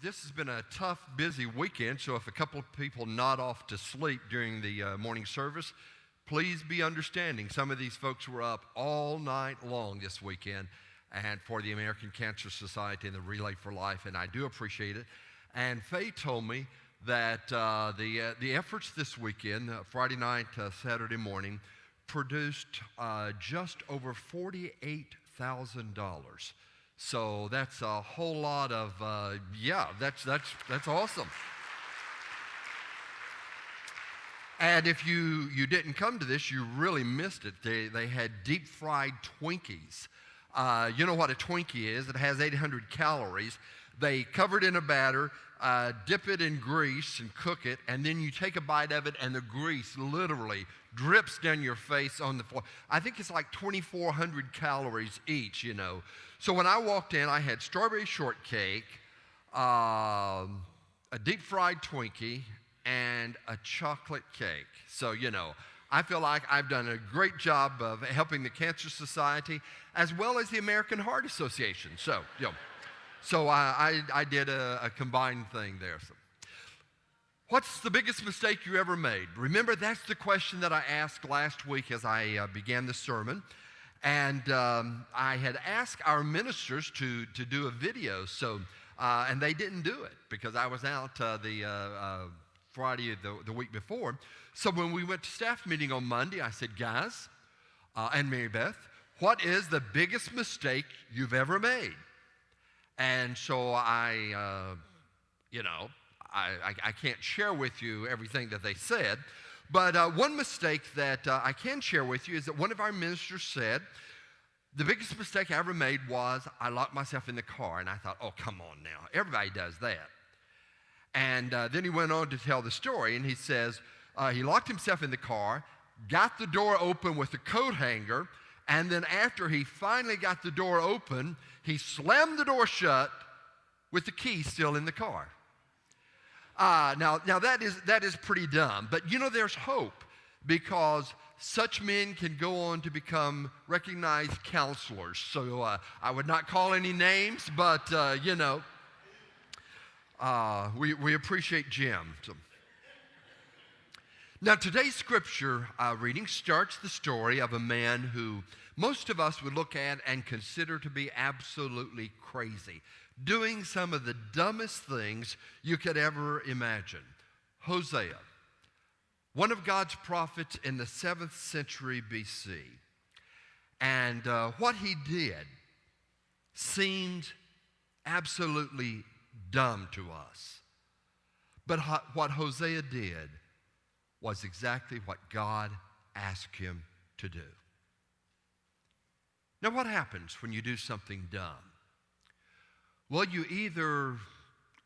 This has been a tough, busy weekend, so if a couple of people nod off to sleep during the morning service, please be understanding. Some of these folks were up all night long this weekend and for the American Cancer Society and the Relay for Life, and I do appreciate it. And Faye told me that the efforts this weekend, Friday night, Saturday morning, produced just over $48,000. So that's a whole lot of, that's awesome. And if you didn't come to this, you really missed it. They had deep fried Twinkies. You know what a Twinkie is? It has 800 calories. They cover it in a batter, dip it in grease and cook it, and then you take a bite of it and the grease literally drips down your face on the floor. I think it's like 2,400 calories each, So when I walked in, I had strawberry shortcake, a deep fried Twinkie, and a chocolate cake. So, I feel like I've done a great job of helping the Cancer Society as well as the American Heart Association. So, I did a combined thing there. So, what's the biggest mistake you ever made? Remember, that's the question that I asked last week as I began the sermon. And I had asked our ministers to do a video, and they didn't do it because I was out the Friday the week before. So when we went to staff meeting on Monday, I said, guys, and Mary Beth, what is the biggest mistake you've ever made? And so I can't share with you everything that they said, but one mistake that I can share with you is that one of our ministers said, the biggest mistake I ever made was I locked myself in the car, and I thought, oh, come on now, everybody does that. And then he went on to tell the story, and he says he locked himself in the car, got the door open with a coat hanger, and then after he finally got the door open, he slammed the door shut with the key still in the car. Now that is pretty dumb, but there's hope because such men can go on to become recognized counselors. So I would not call any names, but we appreciate Jim. So. Now today's scripture reading starts the story of a man who most of us would look at and consider to be absolutely crazy, doing some of the dumbest things you could ever imagine. Hosea, one of God's prophets in the 7th century BC. And what he did seemed absolutely dumb to us. But what Hosea did was exactly what God asked him to do. Now, what happens when you do something dumb? Well, you either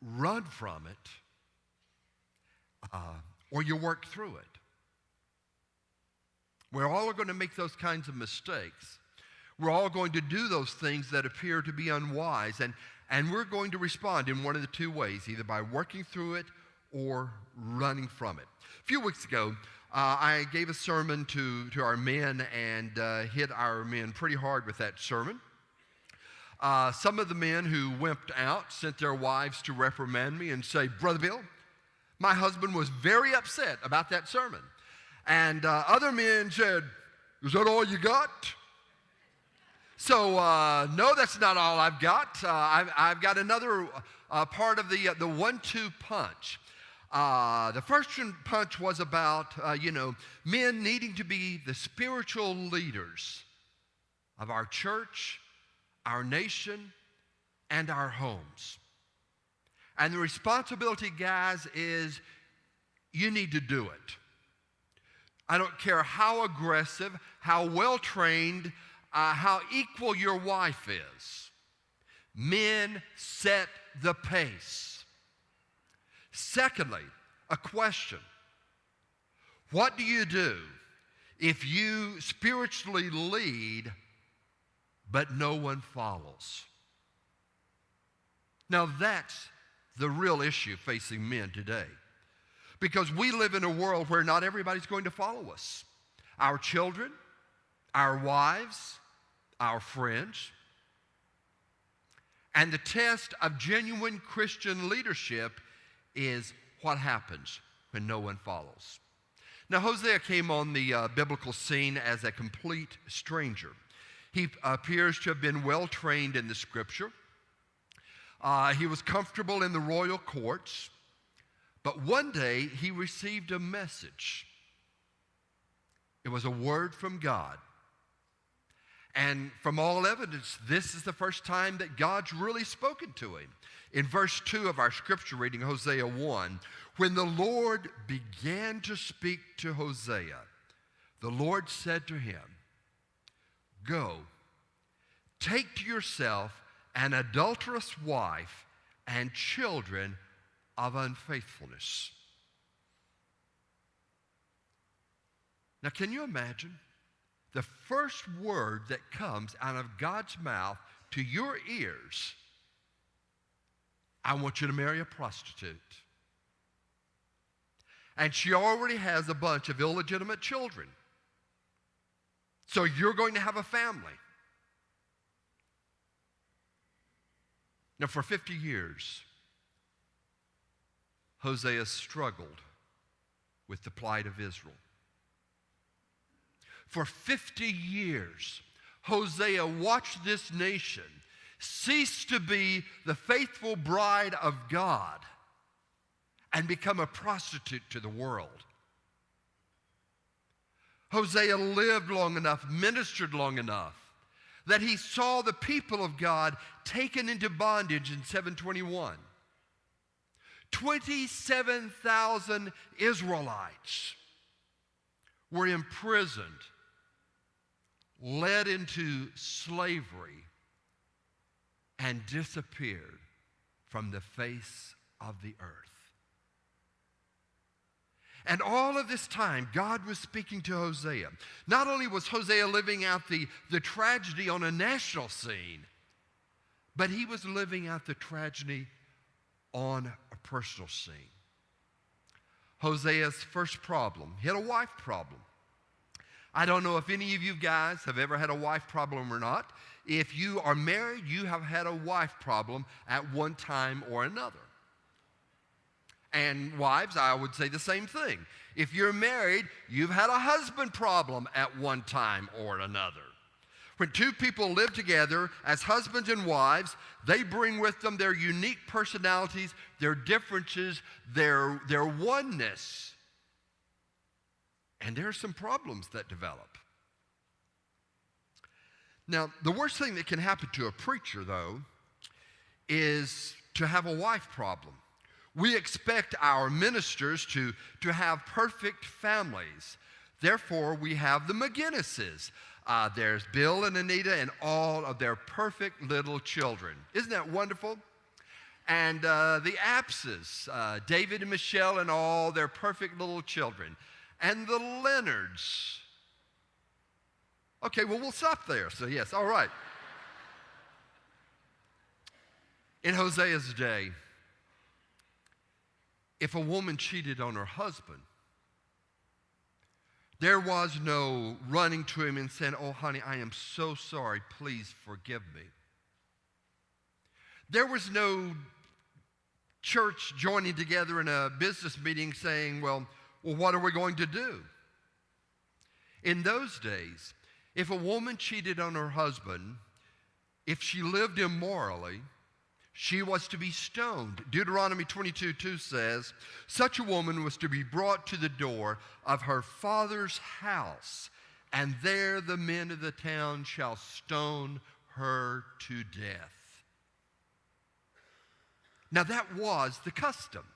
run from it or you work through it. We're all going to make those kinds of mistakes. We're all going to do those things that appear to be unwise, and we're going to respond in one of the two ways, either by working through it or running from it. A few weeks ago, I gave a sermon to our men and hit our men pretty hard with that sermon. Some of the men who wimped out sent their wives to reprimand me and say, Brother Bill, my husband was very upset about that sermon. And other men said, is that all you got? So, no, that's not all I've got. I've got another part of the 1-2 punch. The first punch was about, men needing to be the spiritual leaders of our church, our nation, and our homes. And the responsibility, guys, is you need to do it. I don't care how aggressive, how well-trained, how equal your wife is. Men set the pace. Secondly, a question. What do you do if you spiritually lead but no one follows? Now that's the real issue facing men today. Because we live in a world where not everybody's going to follow us. Our children, our wives, our friends. And the test of genuine Christian leadership is what happens when no one follows. Now, Hosea came on the biblical scene as a complete stranger. He appears to have been well trained in the scripture. He was comfortable in the royal courts. But one day, he received a message. It was a word from God. And from all evidence, this is the first time that God's really spoken to him. In verse 2 of our scripture reading, Hosea 1, when the Lord began to speak to Hosea, the Lord said to him, "Go, take to yourself an adulterous wife and children of unfaithfulness." Now, can you imagine the first word that comes out of God's mouth to your ears? I want you to marry a prostitute. And she already has a bunch of illegitimate children. So you're going to have a family. Now, for 50 years, Hosea struggled with the plight of Israel. For 50 years, Hosea watched this nation cease to be the faithful bride of God and become a prostitute to the world. Hosea lived long enough, ministered long enough, that he saw the people of God taken into bondage in 721. 27,000 Israelites were imprisoned, led into slavery, and disappeared from the face of the earth. And all of this time, God was speaking to Hosea. Not only was Hosea living out the tragedy on a national scene, but he was living out the tragedy on a personal scene. Hosea's first problem, he had a wife problem. I don't know if any of you guys have ever had a wife problem or not. If you are married, you have had a wife problem at one time or another. And wives, I would say the same thing. If you're married, you've had a husband problem at one time or another. When two people live together as husbands and wives, they bring with them their unique personalities, their differences, their oneness. And there are some problems that develop. Now, the worst thing that can happen to a preacher, though, is to have a wife problem. We expect our ministers to have perfect families. Therefore, we have the McGinnises. There's Bill and Anita and all of their perfect little children. Isn't that wonderful? And the Apses, David and Michelle and all their perfect little children. And the Leonards. Okay, well, we'll stop there. So, yes, all right. In Hosea's day, if a woman cheated on her husband, there was no running to him and saying, "Oh, honey, I am so sorry. Please forgive me." There was no church joining together in a business meeting saying, well, what are we going to do? In those days, if a woman cheated on her husband, if she lived immorally, she was to be stoned. Deuteronomy 22:2 says, such a woman was to be brought to the door of her father's house, and there the men of the town shall stone her to death. Now that was the custom.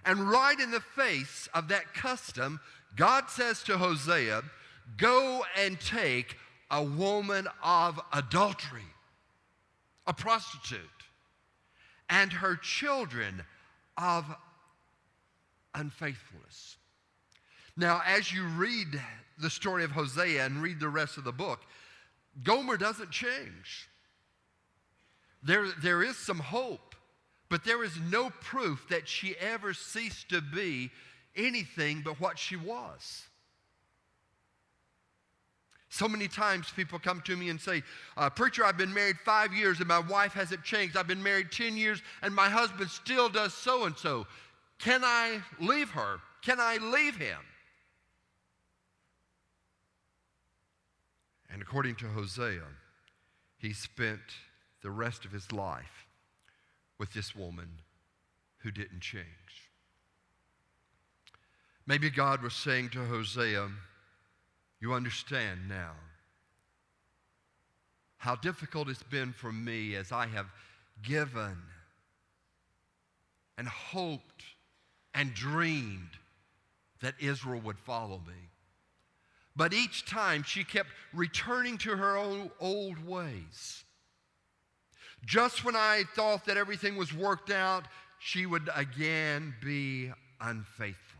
And right in the face of that custom, God says to Hosea, go and take a woman of adultery, a prostitute, and her children of unfaithfulness. Now, as you read the story of Hosea and read the rest of the book, Gomer doesn't change. There is some hope, but there is no proof that she ever ceased to be anything but what she was. So many times people come to me and say, preacher, I've been married 5 years and my wife hasn't changed. I've been married 10 years and my husband still does so-and-so. Can I leave her? Can I leave him? And according to Hosea, he spent the rest of his life with this woman who didn't change. Maybe God was saying to Hosea, you understand now how difficult it's been for me as I have given and hoped and dreamed that Israel would follow me. But each time she kept returning to her own old ways. Just when I thought that everything was worked out, she would again be unfaithful.